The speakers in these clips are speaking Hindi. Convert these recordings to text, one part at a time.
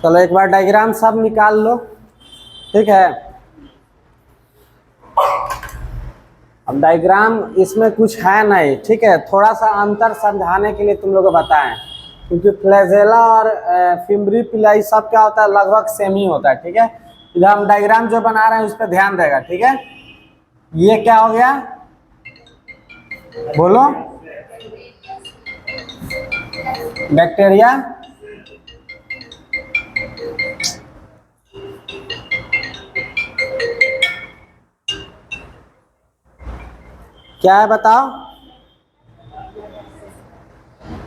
चलो एक बार डायग्राम सब निकाल लो, ठीक है। अब डायग्राम इसमें कुछ है नहीं, ठीक है, थोड़ा सा अंतर समझाने के लिए तुम लोग को बताएं, क्योंकि फ्लैजेला और फिम्बरी पिलाई सब क्या होता है, लगभग सेम ही होता है, ठीक है। इधर हम डायग्राम जो बना रहे हैं उस पर ध्यान देगा, ठीक है। ये क्या हो गया, बोलो, बैक्टीरिया, क्या है बताओ,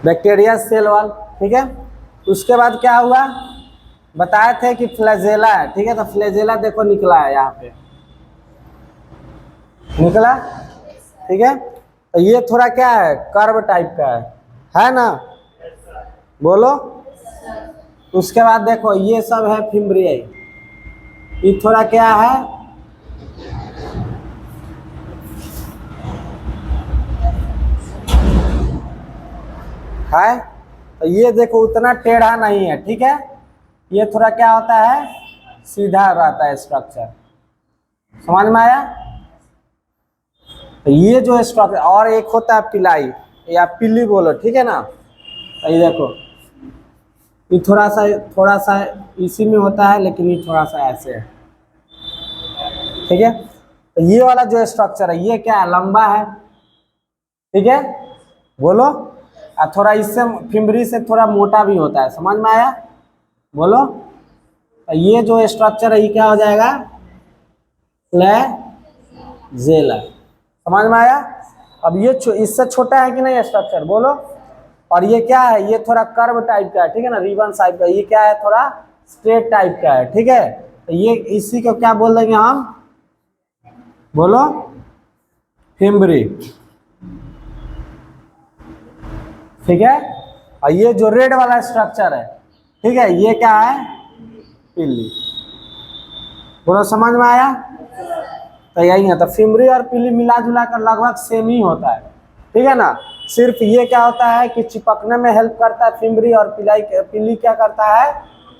बैक्टीरिया सेल वॉल, ठीक है। उसके बाद क्या हुआ, बताए थे कि फ्लैजेला है, ठीक है। तो फ्लैजेला देखो निकला है, यहाँ पे निकला, ठीक है। तो ये थोड़ा क्या है, कर्व टाइप का है ना, बोलो। उसके बाद देखो ये सब है फिम्ब्रियाई, ये थोड़ा क्या है, तो ये देखो उतना टेढ़ा नहीं है, ठीक है। ये थोड़ा क्या होता है, सीधा रहता है स्ट्रक्चर, समझ में आया। तो ये जो स्ट्रक्चर, और एक होता है पिलाई या पिल्ली बोलो, ठीक है ना। तो ये देखो ये थोड़ा सा इसी में होता है, लेकिन ये थोड़ा सा ऐसे है, ठीक है। तो ये वाला जो स्ट्रक्चर है ये क्या है, लंबा है, ठीक है, बोलो। और थोड़ा इससे फिम्बरी से थोड़ा मोटा भी होता है, समझ में आया, बोलो। तो ये जो स्ट्रक्चर है ये क्या हो जाएगा, फ्लैजेला, समझ में आया। अब ये इससे छोटा है कि नहीं स्ट्रक्चर, बोलो। और ये क्या है, ये थोड़ा कर्व टाइप का है, ठीक है ना, रिबन टाइप का। ये क्या है, थोड़ा स्ट्रेट टाइप का है, ठीक है। तो ये इसी को क्या बोल देंगे हम, बोलो, फिम्बरी, ठीक है। और ये जो रेड वाला स्ट्रक्चर है, ठीक है, ये क्या है, पिल्ली, बोलो, समझ में आया। तो यही है, तो फिम्बरी और पिल्ली मिला जुला कर लगभग सेम ही होता है, ठीक है ना। सिर्फ ये क्या होता है कि चिपकने में हेल्प करता है फिम्बरी, और पिल्ली क्या करता है,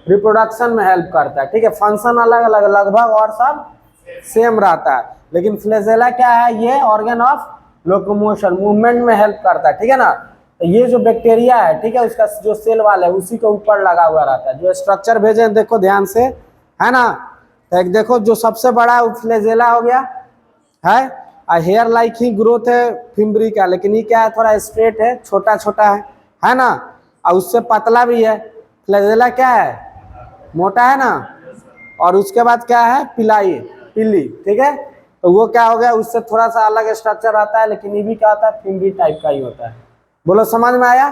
रिप्रोडक्शन में हेल्प करता है, ठीक है। फंक्शन अलग अलग लगभग और सब सेम रहता है, लेकिन फ्लैजेला क्या है, ये ऑर्गन ऑफ लोकोमोशन, मूवमेंट में हेल्प करता है, ठीक है ना। तो ये जो बैक्टीरिया है, ठीक है, उसका जो सेल वाल है उसी के ऊपर लगा हुआ रहता है। जो स्ट्रक्चर भेजे देखो ध्यान से, है ना। तो एक देखो जो सबसे बड़ा है वो फ्लैजेला हो गया है, हेयर लाइक ही ग्रोथ है फिम्बरी का, लेकिन ये क्या है, थोड़ा स्ट्रेट है, छोटा छोटा है ना। और उससे पतला भी है, फ्लैजेला क्या है, मोटा है ना। और उसके बाद क्या है, पिल्ली, ठीक है। तो वो क्या हो गया, उससे थोड़ा सा अलग स्ट्रक्चर आता है, लेकिन ये भी क्या होता है, फिम्बरी टाइप का ही होता है, बोलो, समझ में आया।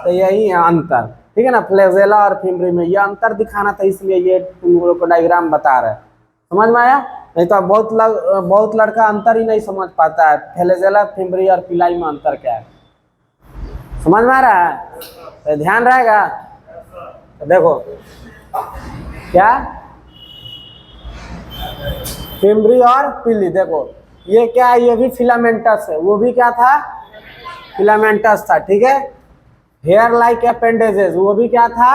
तो यही है अंतर, ठीक है ना, फ्लैजेला और फिम्बरी में ये अंतर दिखाना था, इसलिए ये तुम लोगों को डायग्राम बता रहे हैं, समझ में आया। नहीं तो बहुत लड़का अंतर ही नहीं समझ पाता है, फ्लैजेला, फिम्बरी और पिलाई में अंतर क्या है, समझ में आ रहा है, तो ध्यान रहेगा। तो देखो क्या, फिम्बरी और पिल्ली, देखो ये क्या है, ये भी फिलामेंटस है, वो भी क्या था, फिलामेंटस था, ठीक है। हेयर लाइक अपेंडेजेस, वो भी क्या था,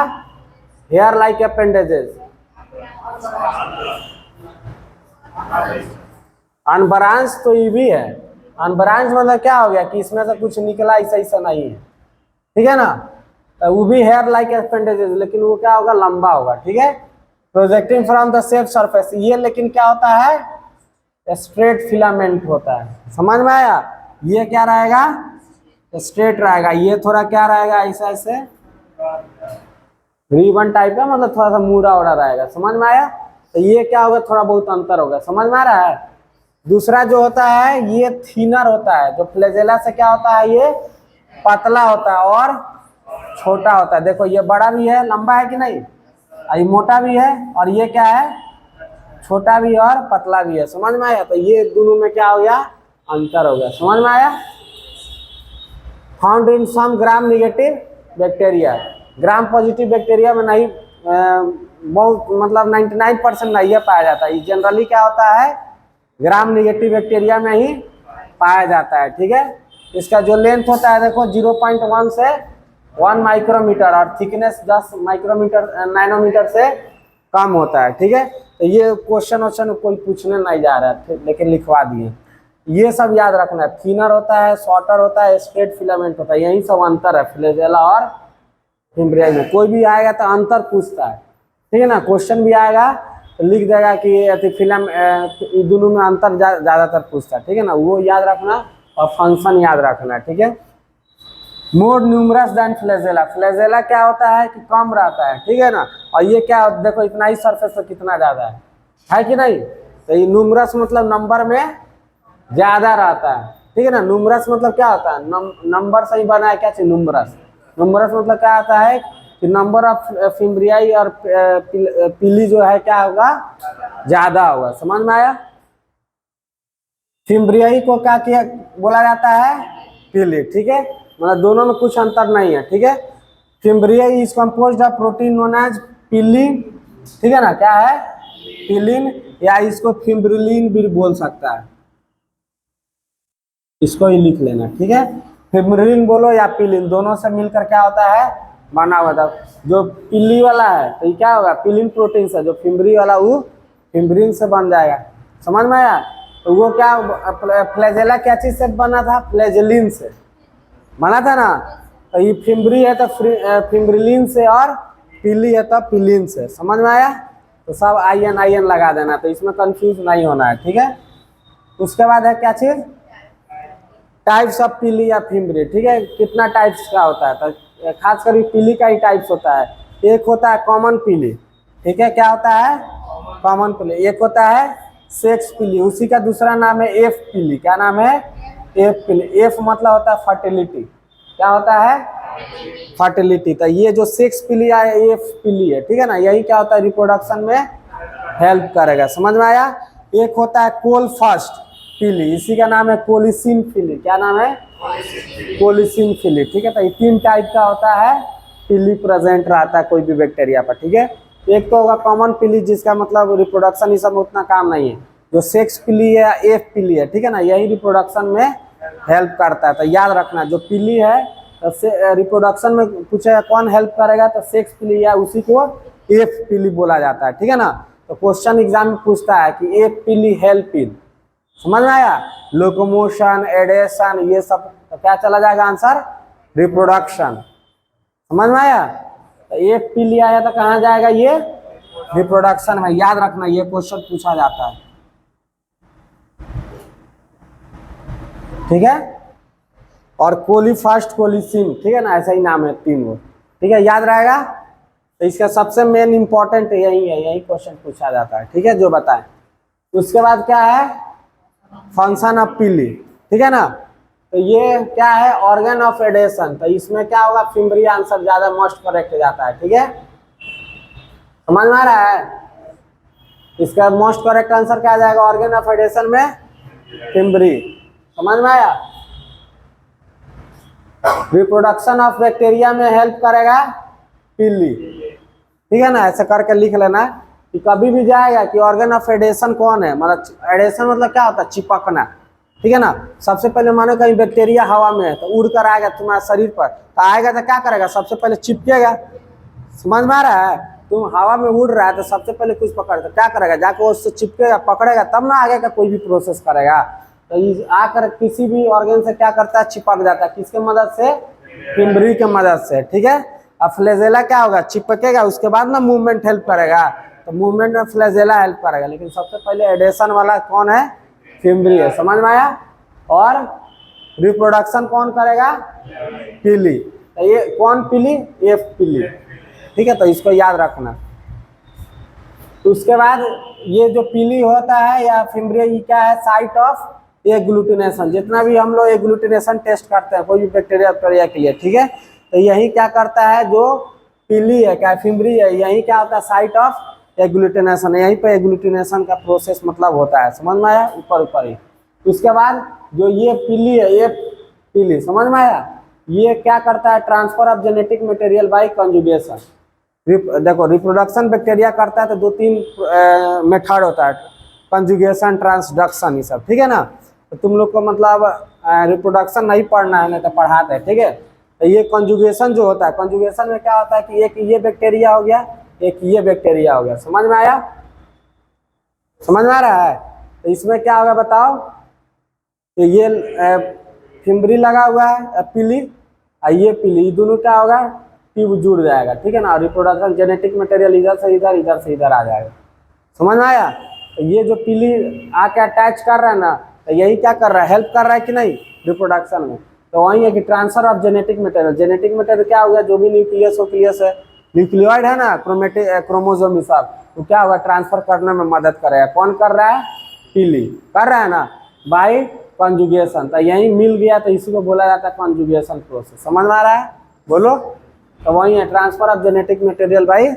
हेयर लाइक अपेंडेजेस। अनब्रांच तो ये भी है, अनब्रांच मतलब क्या हो गया कि इसमें से कुछ निकला, ऐसा नहीं है, ठीक है ना। तो वो भी हेयर लाइक अपेंडेजेस, लेकिन वो क्या होगा, लंबा होगा, ठीक है। Projecting from the safe surface, ये लेकिन क्या होता है, स्ट्रेट फिलामेंट होता है, समझ में आया। ये क्या रहेगा, स्ट्रेट रहेगा, ये थोड़ा क्या रहेगा, ऐसा ऐसे रिबन टाइप का, मतलब थोड़ा सा मुड़ा उड़ा रहेगा, समझ में आया। तो ये क्या होगा, थोड़ा बहुत अंतर होगा, समझ में आ रहा है। दूसरा जो होता है ये थीनर होता है, जो फ्लैजेला से क्या होता है, ये पतला होता है और छोटा होता है। देखो ये बड़ा भी है, लंबा है कि नहीं, ये मोटा भी है, और ये क्या है, छोटा भी और पतला भी है, समझ में आया। तो ये दोनों में क्या हो गया, अंतर हो गया, समझ में आया। Found in some gram negative bacteria, gram positive bacteria में नहीं, बहुत मतलब 99% नहीं है पाया जाता है। जनरली क्या होता है, ग्राम निगेटिव बैक्टीरिया में ही पाया जाता है, ठीक है। इसका जो लेंथ होता है देखो 0.1 से 1 माइक्रोमीटर और थिकनेस 10 माइक्रोमीटर नैनोमीटर से कम होता है। ठीक है, तो ये क्वेश्चन कोई पूछने नहीं जा रहा है, लेकिन लिखवा दिए। ये सब याद रखना है, थिनर होता है, शॉर्टर होता है, स्ट्रेट फिलामेंट होता है, यही सब अंतर है फ्लैजेला और फिम्ब्रियाई में। कोई भी आएगा तो अंतर पूछता है, ठीक है ना, क्वेश्चन भी आएगा तो लिख देगा कि ये फिल्म दोनों में अंतर ज्यादातर पूछता है, ठीक है ना, वो याद रखना और फंक्शन याद रखना, ठीक है। मोर न्यूमरस देन फ्लैजेला, फ्लैजेला क्या होता है कि कम रहता है, ठीक है ना, और ये क्या देखो इतना ही सरफेस पे कितना ज्यादा है कि नहीं। तो ये न्यूमरस मतलब नंबर में ज्यादा रहता है, ठीक है ना। न्यूमरस मतलब क्या होता है, नंबर से ही बना है क्या चीज, न्यूमरस। न्यूमरस मतलब क्या आता है कि नंबर ऑफ फिम्ब्रियाई और पीली जो है क्या होगा, ज्यादा होगा। समझ में आया। फिम्ब्रियाई को क्या किया बोला जाता है, पीली, ठीक है, मतलब दोनों में कुछ अंतर नहीं है, ठीक है। Fimbriae is composed of protein known as pilin, ठीक है ना, क्या है पिलिन, या इसको फिम्ब्रिलिन भी बोल सकता है, इसको ही लिख लेना, ठीक है। फिम्ब्रिलिन बोलो या पिलिन, दोनों से मिलकर क्या होता है, बना हुआ था। जो पिल्ली वाला है तो ये क्या होगा, पिलिन प्रोटीन से, जो फिम्ब्री वाला वो फिम्ब्रिन से बन जाएगा। समझ में आया। तो वो क्या फ्लैजेला क्या चीज से बना था, फ्लैजेलिन से बना था ना। तो ये फिम्ब्री है तो फिम्ब्रिलिन से, और पिली है तो पिलिन से। समझ में आया। तो सब आईएन लगा देना, तो इसमें कंफ्यूज नहीं होना है, ठीक है। उसके बाद है क्या चीज, टाइप्स ऑफ पिली या फिम्ब्री, ठीक है, कितना टाइप्स का होता है। तो खासकर पिली का ही टाइप्स होता है। एक होता है कॉमन पिली, ठीक है, क्या होता है कॉमन पिली। एक होता है सेक्स पिली, उसी का दूसरा नाम है एफ पिली। क्या नाम है, एफ पिली। एफ मतलब होता है फर्टिलिटी, क्या होता है फर्टिलिटी। तो ये जो सेक्स पिली या एफ पिली है, ठीक है ना, यही क्या होता है रिप्रोडक्शन में हेल्प करेगा। समझ में आया। एक होता है कोल फर्स्ट पिली, इसी का नाम है कोलिसिन पिली। क्या नाम है, कोलिसिन पिली, ठीक है। तो ये 3 टाइप का होता है पिली प्रेजेंट रहता है कोई भी बैक्टीरिया पर, ठीक है। एक तो होगा कॉमन पिली, जिसका मतलब रिप्रोडक्शन इस सब उतना काम नहीं है। जो सेक्स पिली है या एफ पिली है, ठीक है ना, यही रिप्रोडक्शन में हेल्प करता है। तो याद रखना, जो पिली है तो रिप्रोडक्शन में पूछेगा कौन हेल्प करेगा, तो सेक्स पिली या उसी को एफ पिली बोला जाता है, ठीक है ना। तो क्वेश्चन एग्जाम में पूछता है कि एफ पिली हेल्प इन, समझ में आया, लोकोमोशन, एडेशन, ये सब। तो क्या चला जाएगा आंसर, रिप्रोडक्शन। समझ में आया। तो एक पिली आया तो कहाँ जाएगा, ये रिप्रोडक्शन में। याद रखना, ये क्वेश्चन पूछा जाता है, ठीक है। और कोलीफास्ट, कोलिसिन, ठीक है ना, ऐसा ही नाम है तीनों, ठीक है, याद रहेगा। तो इसका सबसे मेन इंपॉर्टेंट यही है, यही क्वेश्चन पूछा जाता है, ठीक है, जो बताए। उसके बाद क्या है, फंक्शन ऑफ पिली, ठीक है ना। तो ये क्या है, ऑर्गन ऑफ एडेशन। तो इसमें क्या होगा, फिम्ब्री आंसर ज्यादा मोस्ट करेक्ट जाता है, ठीक है। समझ में आ रहा है। इसका मोस्ट करेक्ट आंसर क्या आ जाएगा, ऑर्गन ऑफ एडेशन में फिम्ब्री। समझ में आया। रिप्रोडक्शन ऑफ बैक्टीरिया में हेल्प करेगा पिली, ठीक है ना। ऐसे करके लिख लेना कि कभी भी जाएगा कि ऑर्गन ऑफ एडेशन कौन है, मतलब एडेशन मतलब क्या होता है, चिपकना, ठीक है ना। सबसे पहले मानो कहीं बैक्टीरिया हवा में है तो उड़ कर आएगा तुम्हारे शरीर पर, तो आएगा तो क्या करेगा, सबसे पहले चिपकेगा। समझ में आ रहा है। तुम हवा में उड़ रहा है तो सबसे पहले कुछ पकड़, तो क्या करेगा, जाकर उससे चिपकेगा, पकड़ेगा, तब ना आगे का कोई भी प्रोसेस करेगा। तो आकर किसी भी ऑर्गन से क्या करता है, चिपक जाता है, किसके मदद से, फिम्ब्री के मदद से, ठीक है। अब फ्लैजेला क्या होगा, चिपकेगा, उसके बाद ना मूवमेंट हेल्प करेगा। तो मूवमेंट में फ्लैजेला हेल्प करेगा, लेकिन सबसे पहले एडेशन वाला कौन है, फिम्ब्री है। समझ में आया। और रिप्रोडक्शन कौन करेगा, पिली। तो ये कौन पिली, एफ पिली, ठीक है। तो इसको याद रखना। उसके बाद ये जो पिली होता है या फिम्ब्री, ये क्या है, साइट ऑफ एग्लूटिनेशन। जितना भी हम लोग एग्लूटिनेशन टेस्ट करते हैं कोई भी बैक्टीरिया के लिए, ठीक है, तो यही क्या करता है, जो पिली है क्या फिम्ब्री है, यही क्या होता है, साइट ऑफ एग्लूटिनेशन। यहीं पे एग्लूटिनेशन का प्रोसेस मतलब होता है। समझ में आया, ऊपर ऊपर ही। उसके बाद जो ये पिली है, ये पिली, समझ में आया, ये क्या करता है, transfer of genetic material by conjugation. देखो रिप्रोडक्शन बैक्टीरिया करता है तो 2-3 मेथड होता है, कंजुगेशन, ट्रांसडक्शन, ये सब, ठीक है ना। तो तुम लोग को मतलब रिप्रोडक्शन नहीं पढ़ना है, नहीं तो पढ़ाते हैं, ठीक है। तो तो ये कंजुगेशन जो होता है, कंजुगेशन में क्या होता है कि एक ये बैक्टीरिया हो गया, एक ये बैक्टीरिया हो गया। समझ में आया? समझ में आ रहा है? तो इसमें क्या होगा बताओ, तो ये फिम्बरी लगा हुआ है पीली, ये पीली, दोनों क्या होगा, ट्यूब जुड़ जाएगा, ठीक है ना। रिप्रोडक्शन जेनेटिक मटेरियल इधर से इधर, इधर से इधर आ जाएगा। समझ में आया? तो ये जो पीली आके अटैच कर रहा है ना, तो यही क्या कर रहा है, हेल्प कर रहा है कि नहीं रिप्रोडक्शन में। तो वही है कि transfer of genetic material, genetic material क्या हुआ, जो भी न्यूक्लियस है, न्यूक्लियोइड है ना, क्रोमोसोम सब, तो क्या होगा, ट्रांसफर करने में मदद करेगा। कौन कर रहा है, पीली कर रहा है ना, बाय कंजुगेशन। तो यही मिल गया, तो इसी को बोला जाता है कंजुगेशन प्रोसेस। समझ में आ रहा है? बोलो। तो वही है transfer of genetic material by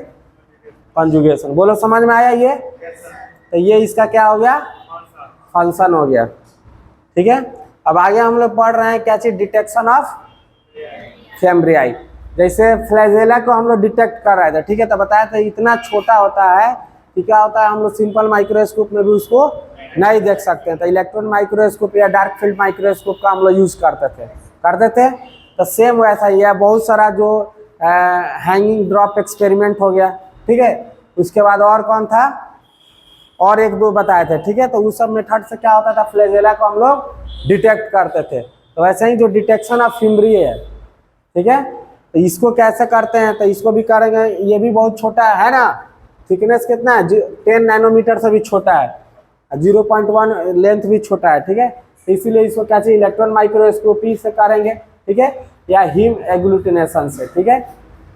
conjugation. बोलो समझ में आया ये? तो ये इसका क्या हो गया, फंक्शन हो गया, ठीक है। अब आगे हम लोग पढ़ रहे हैं क्या चीज, डिटेक्शन ऑफ फैम्ब्रियाई। जैसे फ्लैजेला को हम लोग डिटेक्ट कर रहे थे, ठीक है, तो बताया था इतना छोटा होता है कि क्या होता है, हम लोग सिंपल माइक्रोस्कोप में भी उसको नहीं देख सकते हैं। तो इलेक्ट्रॉन माइक्रोस्कोप या डार्क फील्ड माइक्रोस्कोप का हम लोग यूज करते थे। तो सेम वैसा ही है, बहुत सारा जो हैंगिंग ड्रॉप एक्सपेरिमेंट हो गया, ठीक है। उसके बाद और कौन था, और एक दो बताए थे, ठीक है। तो उस सब मेथड से क्या होता था, फ्लैजेला को हम लोग डिटेक्ट करते थे। तो वैसे ही जो डिटेक्शन ऑफ फिम्बरी है, ठीक है, तो इसको कैसे करते हैं, तो इसको भी करेंगे। ये भी बहुत छोटा है ना, थिकनेस कितना है, 10 नैनोमीटर से भी छोटा है, 0.1 लेंथ भी छोटा है, ठीक है। तो इसीलिए इसको क्या चाहिए, इलेक्ट्रॉन माइक्रोस्कोपी से करेंगे, ठीक है, या हीम एग्लूटिनेशन से, ठीक है।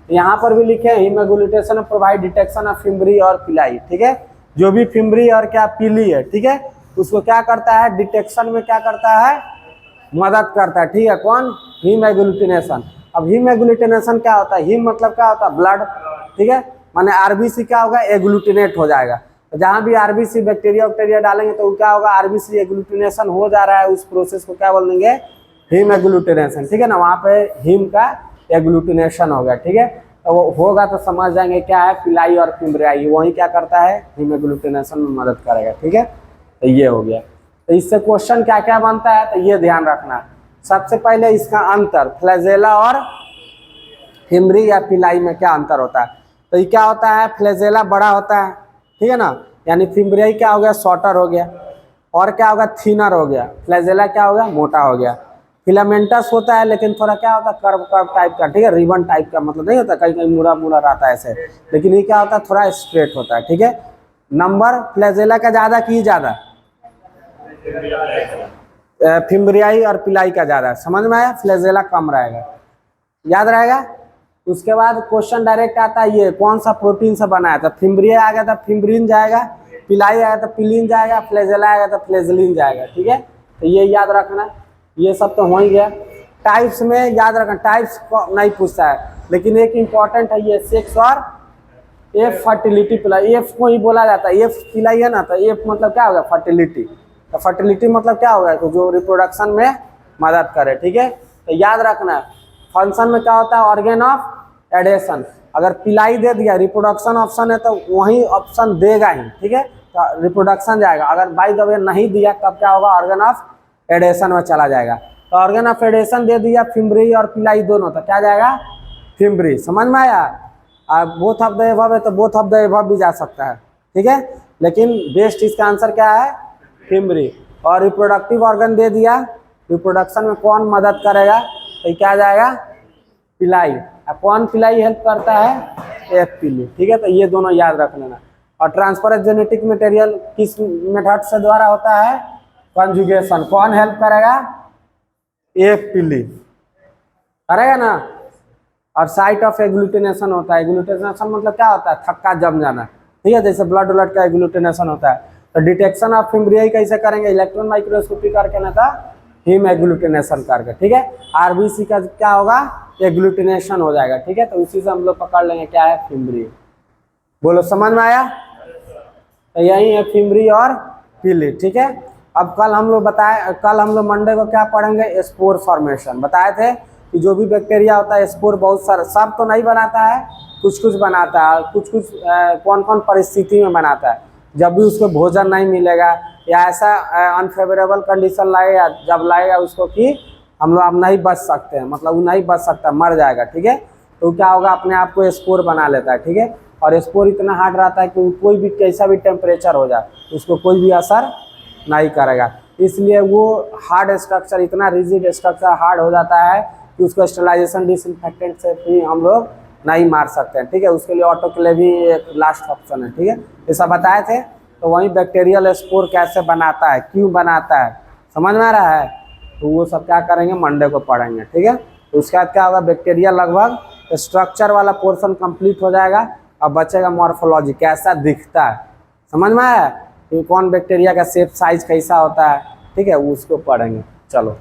यहाँ पर भी लिखे haemagglutination provide detection of fimbriae और पिलाई, ठीक है। जो भी फिम्बरी और क्या पीली है, ठीक है, उसको क्या करता है, डिटेक्शन में क्या करता है, मदद करता है, ठीक है। कौन, हीम एग्लूटिनेशन। अब हीम एग्लूटिनेशन क्या होता है, हीम मतलब क्या होता है, ब्लड, ठीक है, माने आरबीसी क्या होगा, एग्लूटिनेट हो जाएगा। तो जहाँ भी आरबीसी बैक्टीरिया डालेंगे तो क्या होगा, आरबीसी एग्लूटिनेशन हो जा रहा है, उस प्रोसेस को क्या बोल देंगे, हीम एग्लूटिनेशन, ठीक है ना। वहाँ पे हीम का एग्लूटिनेशन हो गया, ठीक है। तो वो होगा तो समझ जाएंगे क्या है, पिलाई और फिम्ब्रियाई, वही क्या करता है, हीम एग्लूटिनेशन में मदद करेगा, ठीक है। तो ये हो गया। तो इससे क्वेश्चन क्या क्या बनता है, तो ये ध्यान रखना। सबसे पहले इसका अंतर, फ्लैजेला और फिम्बरी या पिलाई में क्या अंतर होता है। तो ये क्या होता है, फ्लैजेला बड़ा होता है, ठीक है ना, यानी फिम्ब्रियाई क्या हो गया, शॉर्टर हो गया, और क्या होगा, थिनर हो गया। फ्लैजेला क्या हो गया, मोटा हो गया। फिलामेंटस होता है, लेकिन थोड़ा क्या होता है, कर्व टाइप का, ठीक है, रिबन टाइप का, मतलब नहीं होता, कहीं कहीं मुड़ा मुड़ा रहता है ऐसे, लेकिन ये क्या होता है, थोड़ा स्ट्रेट होता है, ठीक है। नंबर फ्लैजेला का ज्यादा कि ज्यादा, फिम्ब्रियाई और पिलाई का ज्यादा। समझ में आया? फ्लैजेला कम रहेगा, याद रहेगा। उसके बाद क्वेश्चन डायरेक्ट आता है, ये कौन सा प्रोटीन से बना है, तो फिम्ब्रियाई आ गया तो फिम्ब्रिन जाएगा, पिलाई आएगा तो पिलिन जाएगा, फ्लैजेला आएगा तो फ्लैजलिन जाएगा, ठीक है। तो ये याद रखना, ये सब तो हो ही गया। टाइप्स में याद रखना, टाइप्स को नहीं पूछता है, लेकिन एक इम्पॉर्टेंट है ये, सेक्स और एफ फर्टिलिटी पिलाई, एफ को ही बोला जाता है, एफ पिलाई है ना, तो एफ मतलब क्या होगा, फर्टिलिटी। तो फर्टिलिटी मतलब क्या होगा, तो जो रिप्रोडक्शन में मदद करे, ठीक है। तो याद रखना फंक्शन में क्या होता है, ऑर्गेन ऑफ एडेशन। अगर पिलाई दे दिया, रिप्रोडक्शन ऑप्शन है तो वही ऑप्शन देगा ही, ठीक है, तो रिप्रोडक्शन जाएगा। अगर बाय द वे नहीं दिया तब क्या होगा, ऑर्गन ऑफ एडेशन में चला जाएगा। तो ऑर्गन ऑफ एडेशन दे दिया फिम्बरी और पिलाई दोनों, तो क्या जाएगा, फिम्बरी। समझ में आया? बोथ ऑफ द एबव है तो बोथ ऑफ द एबव भी जा सकता है, ठीक है, लेकिन बेस्ट इसका आंसर क्या है, फिम्बरी। और रिप्रोडक्टिव ऑर्गन दे दिया, रिप्रोडक्शन में कौन मदद करेगा, तो क्या जाएगा, पिलाई। कौन पिलाई हेल्प करता है, एफ पिली, ठीक है। तो ये दोनों याद रख लेना। और ट्रांसफर ऑफ जेनेटिक मटेरियल किस मेथड से द्वारा होता है, कंजुगेशन। कौन हेल्प करेगा, एफ पिली करेगा ना। और साइट ऑफ एग्लूटिनेशन होता है, एग्लूटिनेशन मतलब क्या होता है, थक्का जम जाना, ठीक है, जैसे ब्लड का एग्लूटिनेशन होता है। तो डिटेक्शन ऑफ फिम्ब्रियाई कैसे करेंगे, इलेक्ट्रॉन माइक्रोस्कोपी करके ना था, हीम एग्लूटिनेशन करके, ठीक है। आरबीसी का क्या होगा, एग्लूटिनेशन हो जाएगा, ठीक है। तो उसी से हम लोग पकड़ लेंगे क्या है, फिम्ब्री। बोलो समझ में आया? तो यही है फिम्ब्री और पिली, ठीक है। अब कल हम लोग मंडे को क्या पढ़ेंगे, स्पोर फॉर्मेशन। बताए थे कि जो भी बैक्टीरिया होता है स्पोर बहुत सारा, सब तो नहीं बनाता है, कुछ कुछ बनाता है, कुछ कुछ कौन कौन परिस्थिति में बनाता है, जब भी उसको भोजन नहीं मिलेगा या ऐसा अनफेवरेबल कंडीशन लाएगा, जब लाएगा उसको कि हम लोग अब नहीं बच सकते हैं, मतलब वो नहीं बच सकता, मर जाएगा, ठीक है। तो क्या होगा, अपने आप को स्पोर बना लेता है, ठीक है। और स्पोर इतना हार्ड रहता है कि कोई भी कैसा भी टेम्परेचर हो जाए उसको कोई भी असर नहीं करेगा। इसलिए वो हार्ड स्ट्रक्चर, इतना रिजिड स्ट्रक्चर हार्ड हो जाता है कि उसको स्टेरिलाइजेशन डिसइंफेक्टेंट से भी हम लोग नहीं मार सकते हैं, ठीक है। उसके लिए ऑटोक्लेव भी एक लास्ट ऑप्शन है, ठीक है। ये सब बताए थे। तो वही बैक्टीरियल स्पोर कैसे बनाता है, क्यों बनाता है, समझ में आ रहा है। तो वो सब क्या करेंगे, मंडे को पढ़ेंगे, ठीक है। तो उसके बाद क्या होगा, बैक्टीरिया लगभग स्ट्रक्चर वाला पोर्शन कंप्लीट हो जाएगा। अब बचेगा मॉर्फोलॉजी, कैसा दिखता है, समझ में आया कि कौन बैक्टीरिया का शेप साइज कैसा होता है, ठीक है, उसको पढ़ेंगे। चलो।